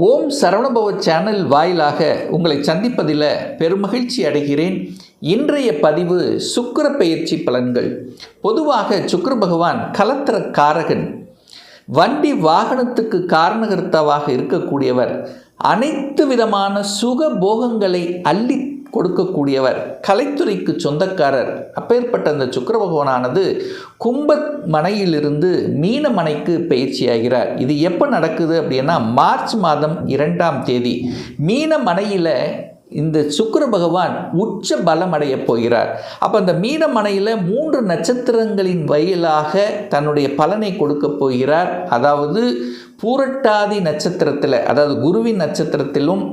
ஓம் Saravanabhava channel வாயிலாக உங்களை சந்திப்பதில் பெருமகிழ்ச்சி அடைகிறேன். இன்றைய பதிவு சுக்கிர பெயர்ச்சி பலன்கள். பொதுவாக சுக்கிர பகவான் கலத்திர காரகன், வண்டி வாகனத்துக்கு காரணகர்த்தாவாக இருக்கக்கூடியவர், அனைத்து விதமான சுக போகங்களை அள்ளி கொடுக்கக்கூடியவர், கலைத்துறைக்கு சொந்தக்காரர். அப்பேற்பட்ட அந்த சுக்கிர பகவானானது கும்ப மனையிலிருந்து மீன மனைக்கு பயிற்சியாகிறார். இது எப்போ நடக்குது அப்படின்னா மார்ச் மாதம் 2ஆம் தேதி மீன மனையில் இந்த சுக்கிர பகவான் உச்ச பலம் அடைய போகிறார். அப்போ அந்த மீன மனையில் 3 நட்சத்திரங்களின் வயலாக தன்னுடைய பலனை கொடுக்க போகிறார். அதாவது பூரட்டாதி நட்சத்திரத்தில், அதாவது குருவின் நட்சத்திரத்திலும்,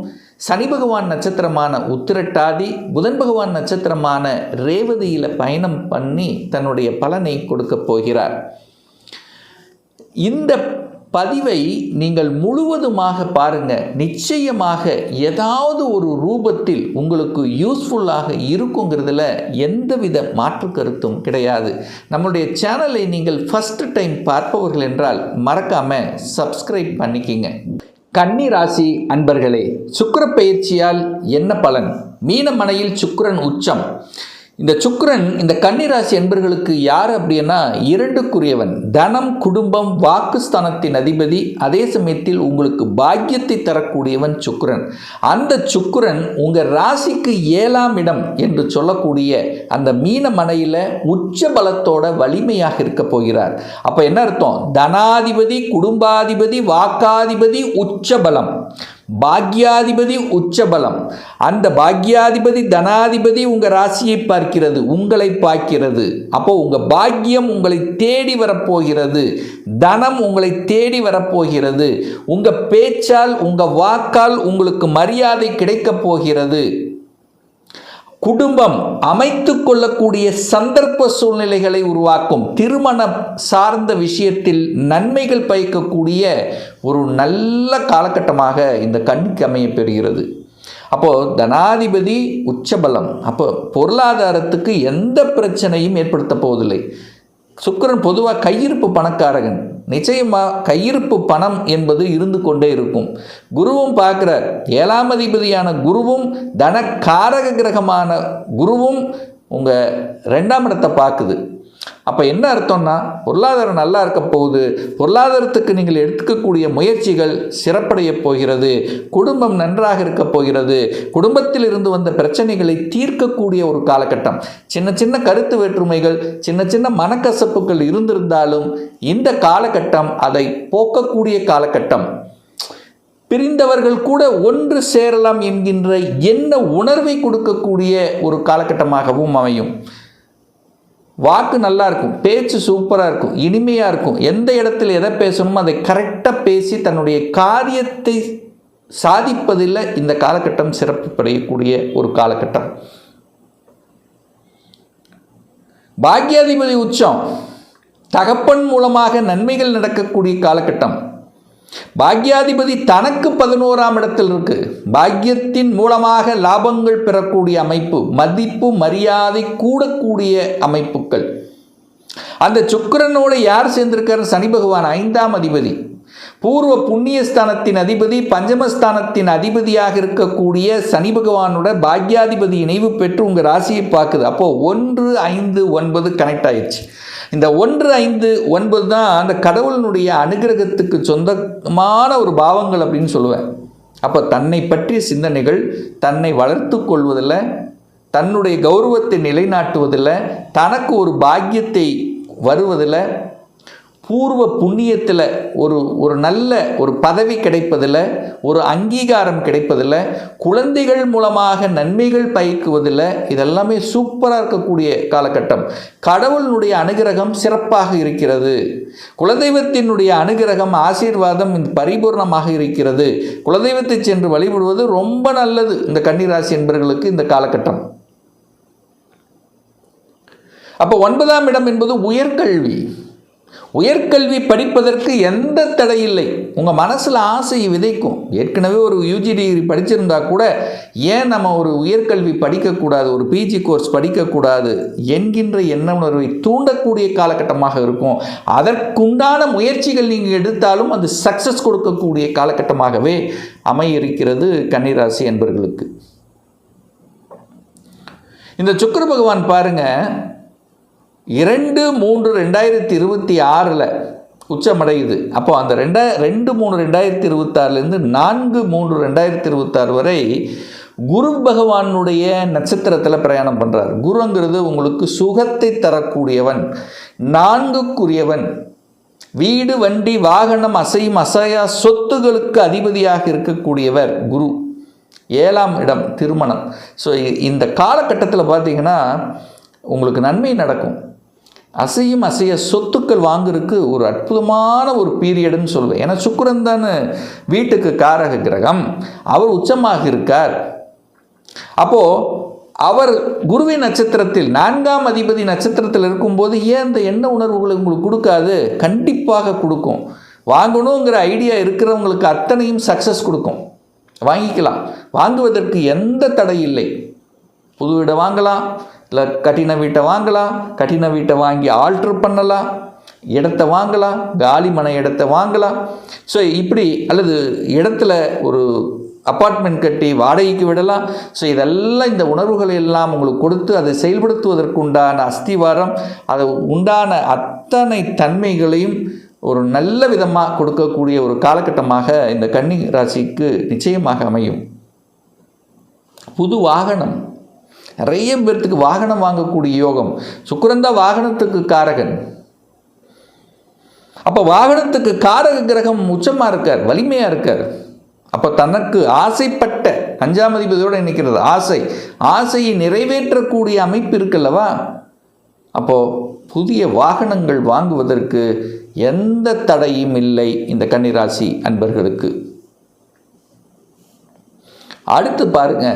சனி பகவான் நட்சத்திரமான உத்திரட்டாதி, புதன் பகவான் நட்சத்திரமான ரேவதியில் பயணம் பண்ணி தன்னுடைய பலனை கொடுக்க போகிறார். இந்த பதிவை நீங்கள் முழுவதுமாக பாருங்கள். நிச்சயமாக ஏதாவது ஒரு ரூபத்தில் உங்களுக்கு யூஸ்ஃபுல்லாக இருக்குங்கிறதுல எந்தவித மாற்று கருத்தும் கிடையாது. நம்மளுடைய சேனலை நீங்கள் ஃபஸ்ட் டைம் பார்ப்பவர்கள் என்றால் மறக்காமல் சப்ஸ்கிரைப் பண்ணிக்கிங்க. கன்னி ராசி அன்பர்களே, சுக்கிர பெயர்ச்சியால் என்ன பலன்? மீனமனையில் சுக்கிரன் உச்சம். இந்த சுக்கிரன் இந்த கன்னிராசி அன்பர்களுக்கு யார் அப்படின்னா 2க்குரியவன். தனம், குடும்பம், வாக்குஸ்தானத்தின் அதிபதி. அதே சமயத்தில் உங்களுக்கு பாக்கியத்தை தரக்கூடியவன் சுக்கிரன். அந்த சுக்கிரன் உங்கள் ராசிக்கு 7ஆம் இடம் என்று சொல்லக்கூடிய அந்த மீனமனையில் உச்ச பலத்தோட வலிமையாக இருக்க போகிறார். அப்போ என்ன அர்த்தம்? தனாதிபதி, குடும்பாதிபதி, வாக்காதிபதி உச்ச பலம், பாக்யாதிபதி உச்சபலம். அந்த பாக்யாதிபதி தனாதிபதி உங்கள் ராசியை பார்க்கிறது, உங்களை பார்க்கிறது. அப்போ உங்கள் பாக்கியம் உங்களை தேடி வரப்போகிறது, தனம் உங்களை தேடி வரப்போகிறது, உங்கள் பேச்சால் உங்கள் வாக்கால் உங்களுக்கு மரியாதை கிடைக்கப் போகிறது. குடும்பம் அமைத்து கொள்ளக்கூடிய சந்தர்ப்ப சூழ்நிலைகளை உருவாக்கும். திருமணம் சார்ந்த விஷயத்தில் நன்மைகள் பயக்கக்கூடிய ஒரு நல்ல காலகட்டமாக இந்த கண்ணிக்கு அமைய பெறுகிறது. அப்போது தனாதிபதி உச்சபலம். அப்போ பொருளாதாரத்துக்கு எந்த பிரச்சனையும் ஏற்படுத்த போவதில்லை. சுக்கிரன் பொதுவாக கையிருப்பு பணக்காரகன். நிச்சயமாக கையிருப்பு பணம் என்பது இருந்து கொண்டே இருக்கும். குருவும் பார்க்குறார். 7ஆம் அதிபதியான குருவும் தனக்காரக கிரகமான குருவும் உங்கள் 2ஆம் இடத்தை பார்க்குது. அப்போ என்ன அர்த்தம்னா பொருளாதாரம் நல்லா இருக்க போகுது. பொருளாதாரத்துக்கு நீங்கள் எடுத்துக்கக்கூடிய முயற்சிகள் சிறப்படைய போகிறது. குடும்பம் நன்றாக இருக்க போகிறது. குடும்பத்தில் இருந்து வந்த பிரச்சனைகளை தீர்க்கக்கூடிய ஒரு காலகட்டம். சின்ன சின்ன கருத்து வேற்றுமைகள், சின்ன சின்ன மனக்கசப்புகள் இருந்திருந்தாலும் இந்த காலகட்டம் அதை போக்கக்கூடிய காலகட்டம். பிரிந்தவர்கள் கூட ஒன்று சேரலாம் என்கின்ற எண்ண உணர்வை கொடுக்கக்கூடிய ஒரு காலகட்டமாகவும் அமையும். வாக்கு நல்லா இருக்கும், பேச்சு சூப்பராக இருக்கும், இனிமையாக இருக்கும். எந்த இடத்துல எதை பேசணுமோ அதை கரெக்டாக பேசி தன்னுடைய காரியத்தை சாதிப்பதில் இந்த காலகட்டம் சிறப்பு படையக்கூடிய ஒரு காலகட்டம். பாக்யாதிபதி உச்சம். தகப்பன் மூலமாக நன்மைகள் நடக்கக்கூடிய காலகட்டம். பாக்யாதிபதி தனக்கு 11ஆம் இடத்தில் இருக்கு. பாக்கியத்தின் மூலமாக லாபங்கள் பெறக்கூடிய அமைப்பு, மதிப்பு மரியாதை கூடக்கூடிய அமைப்புகள். அந்த சுக்கிரனோடு யார் சேர்ந்திருக்காரு? சனி பகவான் 5ஆம் அதிபதி, பூர்வ புண்ணியஸ்தானத்தின் அதிபதி, பஞ்சமஸ்தானத்தின் அதிபதியாக இருக்கக்கூடிய சனி பகவானோட பாக்யாதிபதி இணைவு பெற்று உங்கள் ராசியை பார்க்குது. அப்போது 1, 5, 9 கனெக்ட் ஆயிடுச்சு. இந்த 1, 5, 9 தான் அந்த கடவுளினுடைய அனுகிரகத்துக்கு சொந்தமான ஒரு பாவங்கள் அப்படின்னு சொல்லுவேன். அப்போ தன்னை பற்றிய சிந்தனைகள், தன்னை வளர்த்து கொள்வதில், தன்னுடைய கௌரவத்தை நிலைநாட்டுவதில், தனக்கு ஒரு பாக்கியத்தை வருவதில், பூர்வ புண்ணியத்தில் ஒரு நல்ல ஒரு பதவி கிடைப்பதில், ஒரு அங்கீகாரம் கிடைப்பதில், குழந்தைகள் மூலமாக நன்மைகள் பயக்குவதில், இதெல்லாமே சூப்பராக இருக்கக்கூடிய காலகட்டம். கடவுளினுடைய அனுகிரகம் சிறப்பாக இருக்கிறது. குலதெய்வத்தினுடைய அனுகிரகம், ஆசீர்வாதம் பரிபூர்ணமாக இருக்கிறது. குலதெய்வத்தை சென்று வழிபடுவது ரொம்ப நல்லது இந்த கன்னிராசி என்பவர்களுக்கு இந்த காலகட்டம். அப்போ 9ஆம் இடம் என்பது உயர்கல்வி. உயர்கல்வி படிப்பதற்கு எந்த தடை இல்லை. உங்கள் மனசில் ஆசையை விதைக்கும். ஏற்கனவே ஒரு யூஜி டிகிரி படிச்சிருந்தா கூட ஏன் நம்ம ஒரு உயர்கல்வி படிக்கக்கூடாது, ஒரு பிஜி கோர்ஸ் படிக்கக்கூடாது என்கின்ற எண்ண உணர்வை தூண்டக்கூடிய காலகட்டமாக இருக்கும். அதற்குண்டான முயற்சிகள் நீங்கள் எடுத்தாலும் அது சக்ஸஸ் கொடுக்கக்கூடிய காலகட்டமாகவே அமைய இருக்கிறது கன்னிராசி என்பர்களுக்கு. இந்த சுக்கிர பகவான் பாருங்க, 2/3/2026 உச்சமடையுது. அப்போ அந்த 2/3/2026 4/3/2026 வரை குரு பகவானுடைய நட்சத்திரத்தில் பிரயாணம் பண்ணுறார். குருங்கிறது உங்களுக்கு சுகத்தை தரக்கூடியவன், 4க்குரியவன், வீடு வண்டி வாகனம் அசையும் அசையா சொத்துகளுக்கு அதிபதியாக இருக்கக்கூடியவர் குரு. 7ஆம் இடம் திருமணம். ஸோ இந்த காலகட்டத்தில் பார்த்தீங்கன்னா உங்களுக்கு நன்மை நடக்கும். அசையும் அசைய சொத்துக்கள் வாங்குறதுக்கு ஒரு அற்புதமான ஒரு பீரியடுன்னு சொல்லுவேன். ஏன்னா சுக்கிரன் தானே வீட்டுக்கு காரக கிரகம், அவர் உச்சமாக இருக்கார். அப்போது அவர் குருவின் நட்சத்திரத்தில் 4ஆம் அதிபதி நட்சத்திரத்தில் இருக்கும்போது ஏன் இந்த எண்ண உணர்வுகளை உங்களுக்கு கொடுக்காது? கண்டிப்பாக கொடுக்கும். வாங்கணுங்கிற ஐடியா இருக்கிறவங்களுக்கு அத்தனையும் சக்ஸஸ் கொடுக்கும். வாங்கிக்கலாம், வாங்குவதற்கு எந்த தடை இல்லை. புது வீடை வாங்கலாம், இல்லை கட்டின வீட்டை வாங்கலாம், கட்டின வீட்டை வாங்கி ஆல்ட்ரு பண்ணலாம், இடத்த வாங்கலாம், காலி மனை இடத்த வாங்கலாம். ஸோ இப்படி, அல்லது இடத்துல ஒரு அப்பார்ட்மெண்ட் கட்டி வாடகைக்கு விடலாம். ஸோ இதெல்லாம் இந்த உணர்வுகளை எல்லாம் உங்களுக்கு கொடுத்து அதை செயல்படுத்துவதற்கு உண்டான அஸ்திவாரம், அது உண்டான அத்தனை தன்மைகளையும் ஒரு நல்ல விதமாக கொடுக்கக்கூடிய ஒரு காலகட்டமாக இந்த கன்னி ராசிக்கு நிச்சயமாக அமையும். புது வாகனம், நிறைய பேர்த்துக்கு வாகனம் வாங்கக்கூடிய யோகம். சுக்கிரன் தான் வாகனத்துக்கு காரகன். அப்போ வாகனத்துக்கு காரக கிரகம் உச்சமாக இருக்கார், வலிமையாக இருக்கார். அப்போ தனக்கு ஆசைப்பட்ட 5ஆம் அதிபதியோடு நிற்கிறது ஆசையை நிறைவேற்றக்கூடிய அமைப்பு இருக்குல்லவா. அப்போது புதிய வாகனங்கள் வாங்குவதற்கு எந்த தடையும் இல்லை இந்த கன்னிராசி அன்பர்களுக்கு. அடுத்து பாருங்க,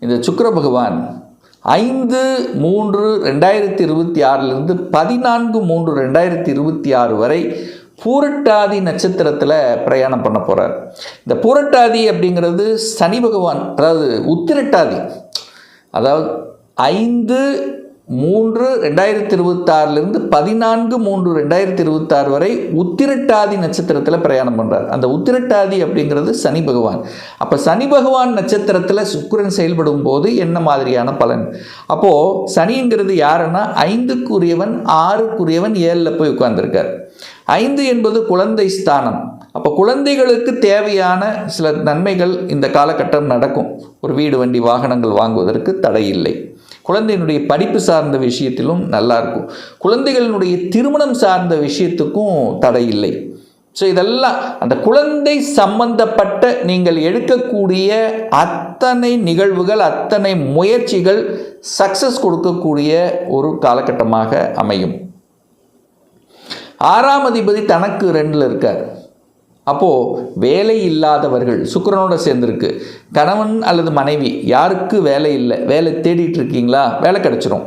இந்த சுக்கிர பகவான் 5/3/2026 14/3/2026 வரை பூரட்டாதி நட்சத்திரத்தில் பிரயாணம் பண்ண போகிறார். இந்த பூரட்டாதி அப்படிங்கிறது சனி பகவான், அதாவது உத்திரட்டாதி, அதாவது 5/3/2026 14/3/2026 வரை உத்திரட்டாதி நட்சத்திரத்தில் பிரயாணம் பண்ணுறார். அந்த உத்திரட்டாதி அப்படிங்கிறது சனி பகவான். அப்போ சனி பகவான் நட்சத்திரத்தில் சுக்கிரன் செயல்படும் போது என்ன மாதிரியான பலன்? அப்போது சனிங்கிறது யாருன்னா 5க்குரியவன், 6க்குரியவன், 7ல் போய் உட்கார்ந்துருக்கார். 5 என்பது குழந்தை ஸ்தானம். அப்போ குழந்தைகளுக்கு தேவையான சில நன்மைகள் இந்த காலகட்டம் நடக்கும். ஒரு வீடு வண்டி வாகனங்கள் வாங்குவதற்கு தடை இல்லை. குழந்தையினுடைய படிப்பு சார்ந்த விஷயத்திலும் நல்லாயிருக்கும். குழந்தைகளினுடைய திருமணம் சார்ந்த விஷயத்துக்கும் தடை இல்லை. ஸோ இதெல்லாம் அந்த குழந்தை சம்பந்தப்பட்ட நீங்கள் எடுக்கக்கூடிய அத்தனை நிகழ்வுகள், அத்தனை முயற்சிகள் சக்ஸஸ் கொடுக்கக்கூடிய ஒரு காலகட்டமாக அமையும். 6ஆம் அதிபதி தனக்கு 2ல் இருக்கார். அப்போது வேலை இல்லாதவர்கள், சுக்கிரனோட சேர்ந்துருக்கு, கணவன் அல்லது மனைவி யாருக்கு வேலை இல்லை, வேலை தேடிட்டு இருக்கீங்களா, வேலை கிடைச்சிரும்.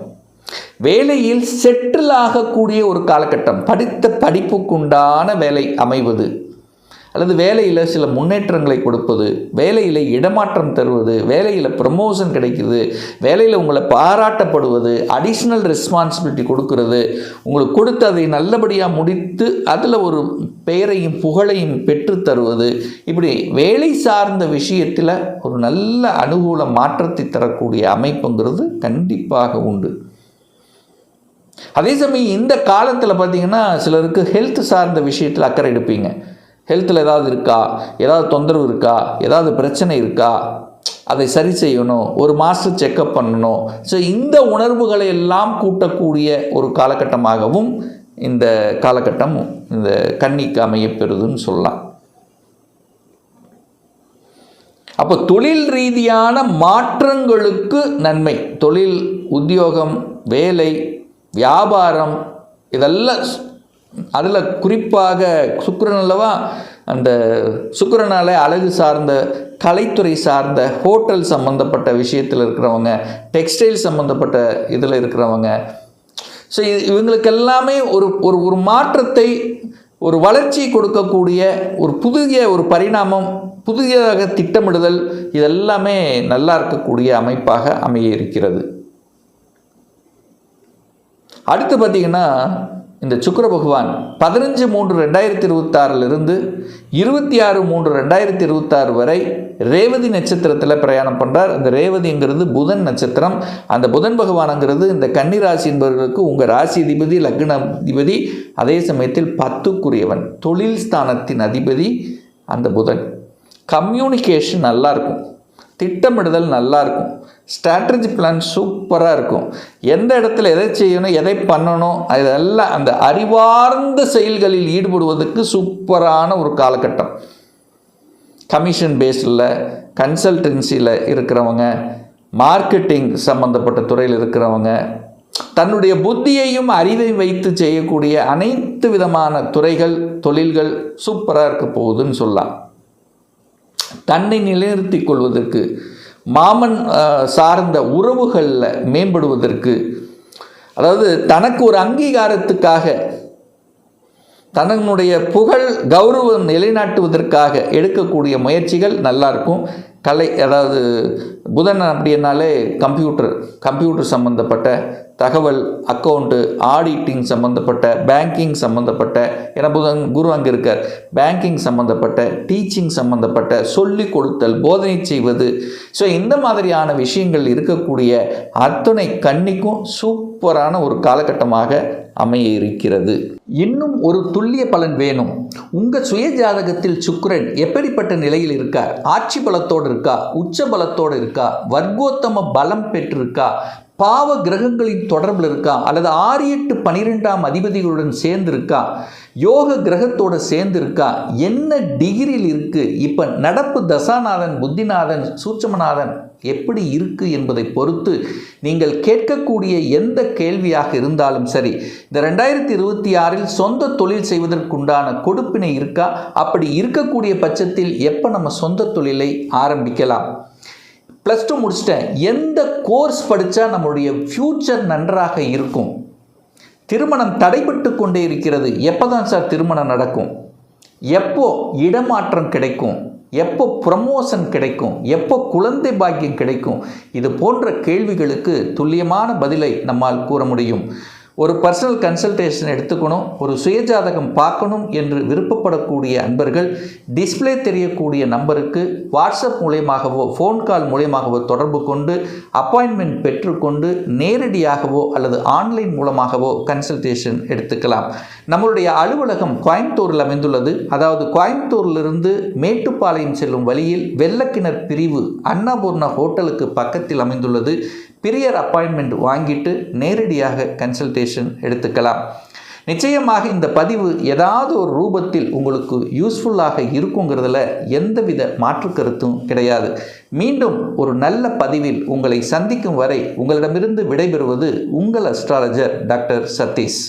வேலையில் செட்டில் ஆகக்கூடிய ஒரு காலகட்டம், படித்த படிப்புக்குண்டான வேலை அமைவது, அல்லது வேலையில் சில முன்னேற்றங்களை கொடுப்பது, வேலையில் இடமாற்றம் தருவது, வேலையில் ப்ரமோஷன் கிடைக்குது, வேலையில் உங்களை பாராட்டப்படுவது, அடிஷ்னல் ரெஸ்பான்சிபிலிட்டி கொடுக்கறது, உங்களுக்கு கொடுத்து அதை நல்லபடியாக முடித்து அதில் ஒரு பெயரையும் புகழையும் பெற்று தருவது, இப்படி வேலை சார்ந்த விஷயத்தில் ஒரு நல்ல அனுகூல மாற்றத்தை தரக்கூடிய அமைப்புங்கிறது கண்டிப்பாக உண்டு. அதே சமயம் இந்த காலத்தில் பார்த்திங்கன்னா சிலருக்கு ஹெல்த் சார்ந்த விஷயத்தில் அக்கறை எடுப்பீங்க. ஹெல்த்தில் ஏதாவது இருக்கா, ஏதாவது தொந்தரவு இருக்கா, ஏதாவது பிரச்சனை இருக்கா, அதை சரி செய்யணும், ஒரு மாதம் செக்கப் பண்ணணும். ஸோ இந்த உணர்வுகளை எல்லாம் கூட்டக்கூடிய ஒரு காலகட்டமாகவும் இந்த காலகட்டம் இந்த கன்னிக்கு அமையப்பெறுதுன்னு சொல்லலாம். அப்போ தொழில் ரீதியான மாற்றங்களுக்கு நன்மை, தொழில், உத்தியோகம், வேலை, வியாபாரம், இதெல்லாம் அதில் குறிப்பாக சுக்கிரன் அல்லவா, அந்த சுக்கிரனால் அழகு சார்ந்த, கலைத்துறை சார்ந்த, ஹோட்டல் சம்மந்தப்பட்ட விஷயத்தில் இருக்கிறவங்க, டெக்ஸ்டைல் சம்மந்தப்பட்ட இதில் இருக்கிறவங்க, ஸோ இவங்களுக்கு எல்லாமே ஒரு ஒரு ஒரு மாற்றத்தை, ஒரு வளர்ச்சி கொடுக்கக்கூடிய ஒரு பரிணாமம், புதியதாக திட்டமிடுதல், இதெல்லாமே நல்லா இருக்கக்கூடிய அமைப்பாக அமைய இருக்கிறது. அடுத்து பார்த்திங்கன்னா, இந்த சுக்கிர பகவான் 15/3/2026 26/3/2026 வரை ரேவதி நட்சத்திரத்தில் பிரயாணம் பண்ணுறார். இந்த ரேவதிங்கிறது புதன் நட்சத்திரம். அந்த புதன் பகவானுங்கிறது இந்த கன்னி ராசி என்பவர்களுக்கு உங்கள் ராசி அதிபதி, லக்ன அதிபதி, அதே சமயத்தில் 10க்குரியவன், தொழில் ஸ்தானத்தின் அதிபதி அந்த புதன். கம்யூனிகேஷன் நல்லாயிருக்கும், திட்டமிடுதல் நல்லாயிருக்கும், ஸ்ட்ராட்டஜி பிளான் சூப்பராக இருக்கும். எந்த இடத்துல எதை செய்யணும், எதை பண்ணணும், அதெல்லாம் அந்த அறிவார்ந்த செயல்களில் ஈடுபடுவதற்கு சூப்பரான ஒரு காலகட்டம். கமிஷன் பேஸில், கன்சல்டன்சியில் இருக்கிறவங்க, மார்க்கெட்டிங் சம்மந்தப்பட்ட துறையில் இருக்கிறவங்க, தன்னுடைய புத்தியையும் அறிவையும் வைத்து செய்யக்கூடிய அனைத்து விதமான துறைகள், தொழில்கள் சூப்பராக இருக்க போகுதுன்னு சொல்லலாம். தன்னை நிலைநிறுத்தி கொள்வதற்கு, மாமன் சார்ந்த உறவுகளில் மேம்படுவதற்கு, அதாவது தனக்கு ஒரு அங்கீகாரத்துக்காக, தன்னுடைய புகழ் கௌரவம் நிலைநாட்டுவதற்காக எடுக்கக்கூடிய முயற்சிகள் நல்லாயிருக்கும். அதாவது புதன் அப்படின்னாலே கம்ப்யூட்டர் சம்மந்தப்பட்ட தகவல், அக்கௌண்ட்டு, ஆடிட்டிங் சம்மந்தப்பட்ட, பேங்கிங் சம்மந்தப்பட்ட, ஏன்னா புதன் குரு அங்கே இருக்கார், பேங்கிங் சம்மந்தப்பட்ட, டீச்சிங் சம்மந்தப்பட்ட, சொல்லிக் கொடுத்தல், போதனை செய்வது, ஸோ இந்த மாதிரியான விஷயங்கள் இருக்கக்கூடிய அத்தனை கன்னிக்கும் சூப்பரான ஒரு காலகட்டமாக அமைய இருக்கிறது. இன்னும் ஒரு துல்லிய பலன் வேணும். உங்கள் சுய ஜாதகத்தில் சுக்கிரன் எப்படிப்பட்ட நிலையில் இருக்கார்? ஆட்சி பலத்தோடு இருக்கா? உச்ச பலத்தோடு இருக்கா? வர்க்கோத்தம பலம் பெற்றிருக்கா? பாவ கிரகங்களின் தொடர்பில் இருக்கா? அல்லது 6, 8, 12ஆம் அதிபதிகளுடன் சேர்ந்து இருக்கா? யோக கிரகத்தோடு சேர்ந்து இருக்கா? என்ன டிகிரியில் இருக்குது? இப்போ நடப்பு தசாநாதன், புத்திநாதன், சூட்சமநாதன் எப்படி இருக்குது என்பதை பொறுத்து நீங்கள் கேட்கக்கூடிய எந்த கேள்வியாக இருந்தாலும் சரி, இந்த 2026இல் சொந்த தொழில் செய்வதற்குண்டான கொடுப்பினை இருக்கா? அப்படி இருக்கக்கூடிய பட்சத்தில் எப்போ நம்ம சொந்த தொழிலை ஆரம்பிக்கலாம்? +2 முடிச்சிட்டேன், எந்த கோர்ஸ் படித்தா நம்மளுடைய ஃப்யூச்சர் நன்றாக இருக்கும்? திருமணம் தடைபட்டு கொண்டே இருக்கிறது, எப்போ தான் சார் திருமணம் நடக்கும்? எப்போ இடமாற்றம் கிடைக்கும்? எப்போ ப்ரமோஷன் கிடைக்கும்? எப்போ குழந்தை பாக்கியம் கிடைக்கும்? இது போன்ற கேள்விகளுக்கு துல்லியமான பதிலை நம்மால் கூற முடியும். ஒரு பர்சனல் கன்சல்டேஷன் எடுத்துக்கணும், ஒரு சுயஜாதகம் பார்க்கணும் என்று விருப்பப்படக்கூடிய அன்பர்கள் டிஸ்பிளே தெரியக்கூடிய நம்பருக்கு வாட்ஸ்அப் மூலமாகவோ ஃபோன் கால் மூலமாகவோ தொடர்பு கொண்டு அப்பாயின்மெண்ட் பெற்றுக்கொண்டு நேரடியாகவோ அல்லது ஆன்லைன் மூலமாகவோ கன்சல்டேஷன் எடுத்துக்கலாம். நம்மளுடைய அலுவலகம் கோயம்புத்தூரில் அமைந்துள்ளது. அதாவது கோயம்புத்தூரிலிருந்து மேட்டுப்பாளையம் செல்லும் வழியில் வெள்ளக்கிணர் பிரிவு அன்னபூர்ணா ஹோட்டலுக்கு பக்கத்தில் அமைந்துள்ளது. பிரியர் அப்பாயின்மெண்ட் வாங்கிட்டு நேரடியாக கன்சல்டேஷன் எடுத்துக்கலாம். நிச்சயமாக இந்த பதிவு ஏதாவது ஒரு ரூபத்தில் உங்களுக்கு யூஸ்ஃபுல்லாக இருக்குங்கிறதுல எந்தவித மாற்று கருத்தும் கிடையாது. மீண்டும் ஒரு நல்ல பதிவில் உங்களை சந்திக்கும் வரை உங்களிடமிருந்து விடைபெறுவது உங்கள் அஸ்ட்ராலஜர் டாக்டர் சதீஷ்.